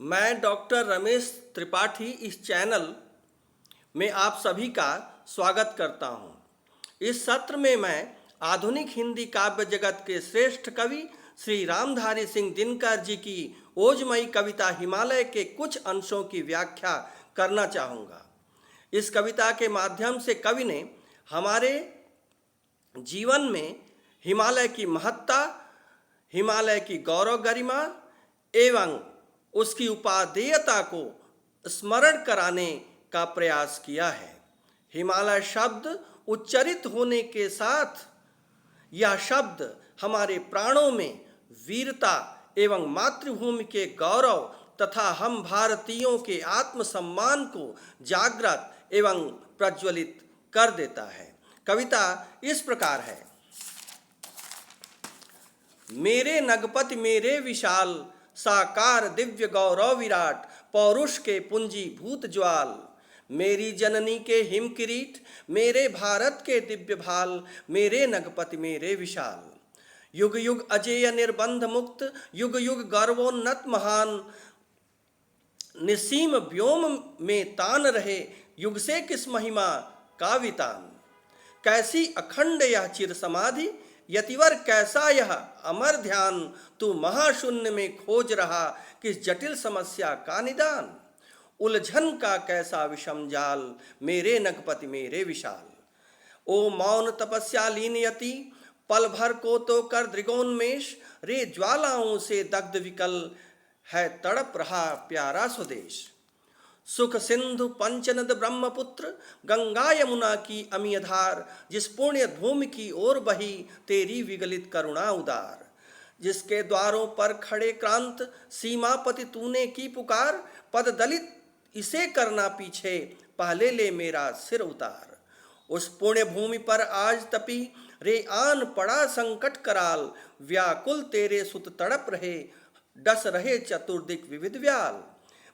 मैं डॉक्टर रमेश त्रिपाठी इस चैनल में आप सभी का स्वागत करता हूं। इस सत्र में मैं आधुनिक हिंदी काव्य जगत के श्रेष्ठ कवि श्री रामधारी सिंह दिनकर जी की ओजमयी कविता हिमालय के कुछ अंशों की व्याख्या करना चाहूँगा। इस कविता के माध्यम से कवि ने हमारे जीवन में हिमालय की महत्ता, हिमालय की गौरव गरिमा एवं उसकी उपादेयता को स्मरण कराने का प्रयास किया है। हिमालय शब्द उच्चरित होने के साथ यह शब्द हमारे प्राणों में वीरता एवं मातृभूमि के गौरव तथा हम भारतीयों के आत्मसम्मान को जागृत एवं प्रज्वलित कर देता है। कविता इस प्रकार है। मेरे नगपति मेरे विशाल, साकार दिव्य गौरव विराट, पौरुष के पुंजी भूत ज्वाल। मेरी जननी के हिम किरीट, मेरे भारत के दिव्य भाल, मेरे नगपति मेरे विशाल। युग युग अजेय निर्बंध मुक्त, युग युग गर्वोन्नत महान, निसीम व्योम में तान रहे, युग से किस महिमा का वितान। कैसी अखंड यह चिर समाधि, यतिवर कैसा यह अमर ध्यान, तू महाशून्य में खोज रहा किस जटिल समस्या का निदान। उलझन का कैसा विषम जाल, मेरे नगपति मेरे विशाल। ओ मौन तपस्या लीन यति, पल भर को तो कर दृगोन्मेष, रे ज्वालाओं से दग्ध विकल है तड़प रहा प्यारा स्वदेश। सुख सिंधु पंचनद ब्रह्मपुत्र, गंगा यमुना की अमीय धार, जिस पुण्य भूमि की ओर बही तेरी विगलित करुणा उदार। जिसके द्वारों पर खड़े क्रांत, सीमापति तूने की पुकार, पद दलित इसे करना पीछे, पहले ले मेरा सिर उतार। उस पुण्य भूमि पर आज तपी, रे आन पड़ा संकट कराल, व्याकुल तेरे सुत तड़प रहे, डस रहे चतुर्दिक विविध व्याल।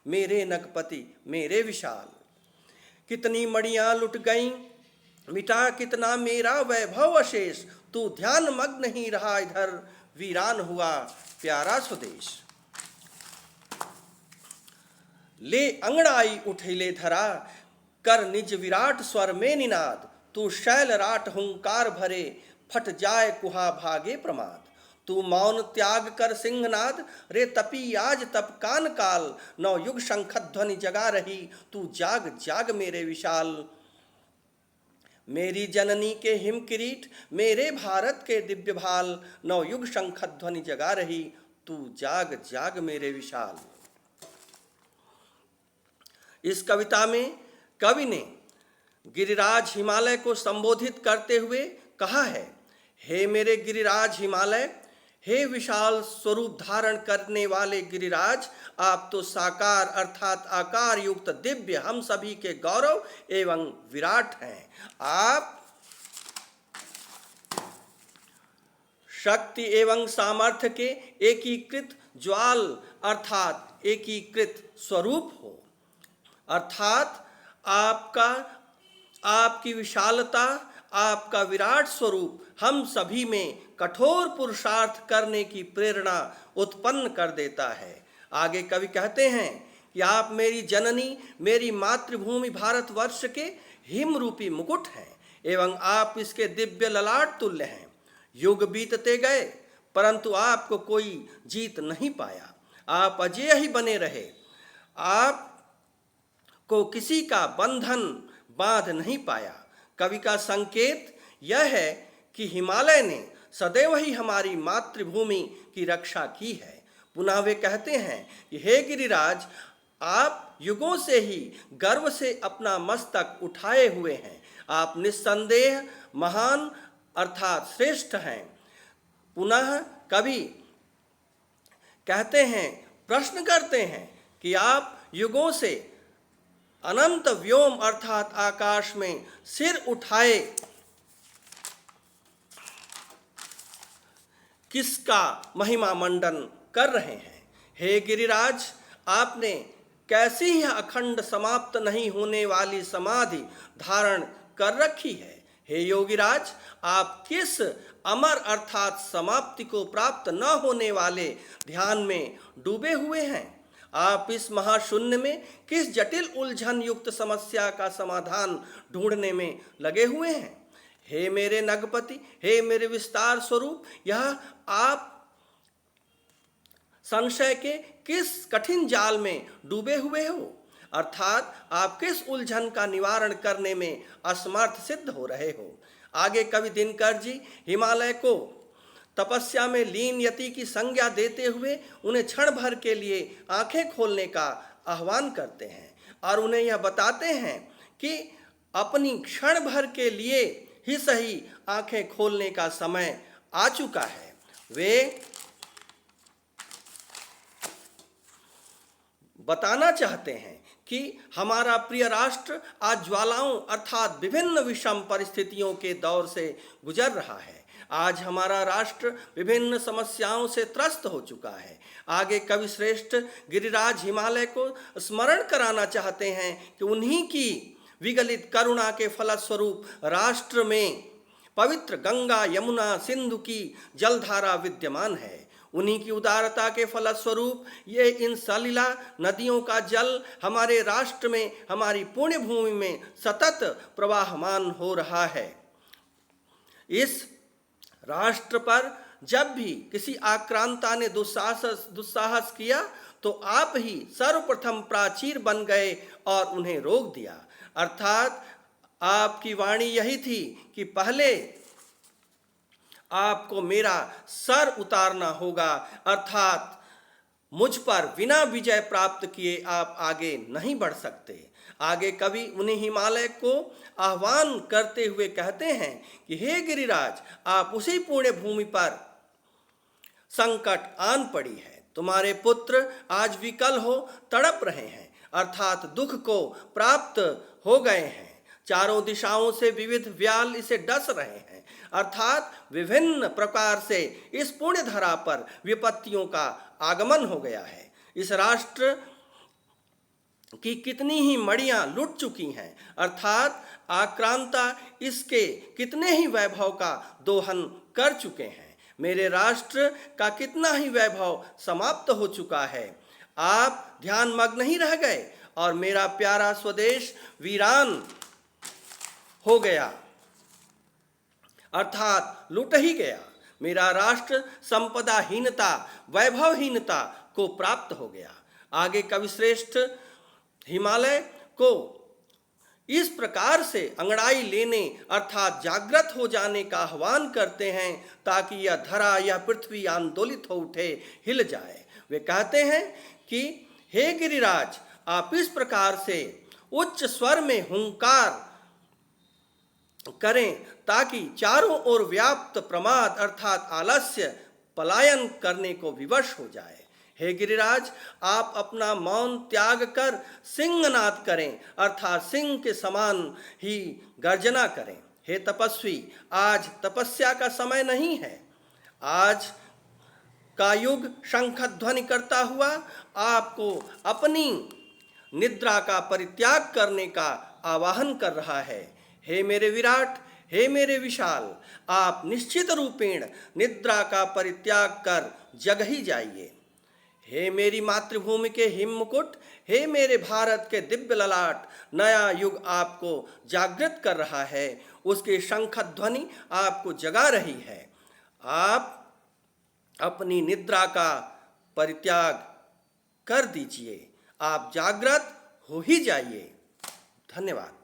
मेरे नगपति मेरे विशाल। कितनी मड़ियाँ लुट गईं, मिटा कितना मेरा वैभव अशेष, तू ध्यान मग्न ही रहा इधर, वीरान हुआ प्यारा स्वदेश। ले अंगड़ाई उठिले धरा, कर निज विराट स्वर में निनाद, तू शैल राट हुंकार भरे, फट जाए कुहा भागे प्रमाद। तू मौन त्याग कर सिंहनाद, रे तपी आज तप कान काल, नौ युग शंखध्वनि जगा रही, तू जाग जाग मेरे विशाल। मेरी जननी के हिम किरीट, मेरे भारत के दिव्य भाल, नौ युग शंखध्वनि जगा रही, तू जाग जाग मेरे विशाल। इस कविता में कवि ने गिरिराज हिमालय को संबोधित करते हुए कहा है, हे मेरे गिरिराज हिमालय, हे विशाल स्वरूप धारण करने वाले गिरिराज, आप तो साकार अर्थात आकार युक्त दिव्य हम सभी के गौरव एवं विराट हैं। आप शक्ति एवं सामर्थ्य के एकीकृत ज्वाल अर्थात एकीकृत स्वरूप हो, अर्थात आपकी विशालता, आपका विराट स्वरूप हम सभी में कठोर पुरुषार्थ करने की प्रेरणा उत्पन्न कर देता है। आगे कवि कहते हैं कि आप मेरी जननी, मेरी मातृभूमि भारतवर्ष के हिम रूपी मुकुट हैं एवं आप इसके दिव्य ललाट तुल्य हैं। युग बीतते गए परंतु आपको कोई जीत नहीं पाया, आप अजेय ही बने रहे, आप को किसी का बंधन बांध नहीं पाया। कवि का संकेत यह है कि हिमालय ने सदैव ही हमारी मातृभूमि की रक्षा की है। पुनः वे कहते हैं कि हे गिरिराज, आप युगों से ही गर्व से अपना मस्तक उठाए हुए हैं, आप निस्संदेह महान अर्थात श्रेष्ठ हैं। पुनः कवि कहते हैं, प्रश्न करते हैं कि आप युगों से अनंत व्योम अर्थात आकाश में सिर उठाए किसका महिमा मंडन कर रहे हैं। हे गिरिराज, आपने कैसी ही अखंड समाप्त नहीं होने वाली समाधि धारण कर रखी है। हे योगीराज, आप किस अमर अर्थात समाप्ति को प्राप्त न होने वाले ध्यान में डूबे हुए हैं। आप इस महाशून्य में किस जटिल उलझन युक्त समस्या का समाधान ढूंढने में लगे हुए हैं? हे मेरे नगपति, हे मेरे विस्तार स्वरूप, यह आप संशय के किस कठिन जाल में डूबे हुए हो? अर्थात आप किस उलझन का निवारण करने में असमर्थ सिद्ध हो रहे हो? आगे कवि दिनकर जी हिमालय को तपस्या में लीन यति की संज्ञा देते हुए उन्हें क्षण भर के लिए आंखें खोलने का आह्वान करते हैं और उन्हें यह बताते हैं कि अपनी क्षण भर के लिए ही सही आंखें खोलने का समय आ चुका है। वे बताना चाहते हैं कि हमारा प्रिय राष्ट्र आज ज्वालाओं अर्थात विभिन्न विषम परिस्थितियों के दौर से गुजर रहा है। आज हमारा राष्ट्र विभिन्न समस्याओं से त्रस्त हो चुका है। आगे कवि श्रेष्ठ गिरिराज हिमालय को स्मरण कराना चाहते हैं कि उन्हीं की विगलित करुणा के फलस्वरूप राष्ट्र में पवित्र गंगा यमुना सिंधु की जलधारा विद्यमान है। उन्हीं की उदारता के फलस्वरूप ये इन सलिला नदियों का जल हमारे राष्ट्र में, हमारी पुण्य भूमि में सतत प्रवाहमान हो रहा है। इस राष्ट्र पर जब भी किसी आक्रांता ने दुस्साहस किया तो आप ही सर्वप्रथम प्राचीर बन गए और उन्हें रोक दिया। अर्थात आपकी वाणी यही थी कि पहले आपको मेरा सर उतारना होगा, अर्थात मुझ पर बिना विजय प्राप्त किए आप आगे नहीं बढ़ सकते। आगे कवि उन्हें हिमालय को आह्वान करते हुए कहते हैं कि हे गिरिराज, आप उसी पुण्य भूमि पर संकट आन पड़ी है। तुम्हारे पुत्र आज विकल हो तड़प रहे हैं, अर्थात दुख को प्राप्त हो गए हैं। चारों दिशाओं से विविध व्याल इसे डस रहे हैं, अर्थात विभिन्न प्रकार से इस पुण्य धरा पर विपत्तियों का आगमन हो गया है। इस राष्ट्र की कितनी ही मड़ियां लुट चुकी हैं, अर्थात आक्रांता इसके कितने ही वैभव का दोहन कर चुके हैं। मेरे राष्ट्र का कितना ही वैभव समाप्त हो चुका है। आप ध्यान मग्न नहीं रह गए और मेरा प्यारा स्वदेश वीरान हो गया, अर्थात लुट ही गया। मेरा राष्ट्र संपदाहीनता, वैभवहीनता को प्राप्त हो गया। आगे कवि श्रेष्ठ हिमालय को इस प्रकार से अंगड़ाई लेने अर्थात जागृत हो जाने का आह्वान करते हैं ताकि यह धरा, यह पृथ्वी आंदोलित हो उठे, हिल जाए। वे कहते हैं कि हे गिरिराज, आप इस प्रकार से उच्च स्वर में हुंकार करें ताकि चारों ओर व्याप्त प्रमाद अर्थात आलस्य पलायन करने को विवश हो जाए। हे गिरिराज, आप अपना मौन त्याग कर सिंहनाद करें, अर्थात सिंह के समान ही गर्जना करें। हे तपस्वी, आज तपस्या का समय नहीं है। आज का युग शंख ध्वनि करता हुआ आपको अपनी निद्रा का परित्याग करने का आवाहन कर रहा है। हे मेरे विराट, हे मेरे विशाल, आप निश्चित रूपेण निद्रा का परित्याग कर जग ही जाइए। हे मेरी मातृभूमि के हिम मुकुट, हे मेरे भारत के दिव्य ललाट, नया युग आपको जागृत कर रहा है। उसके शंख ध्वनि आपको जगा रही है। आप अपनी निद्रा का परित्याग कर दीजिए, आप जागृत हो ही जाइए। धन्यवाद।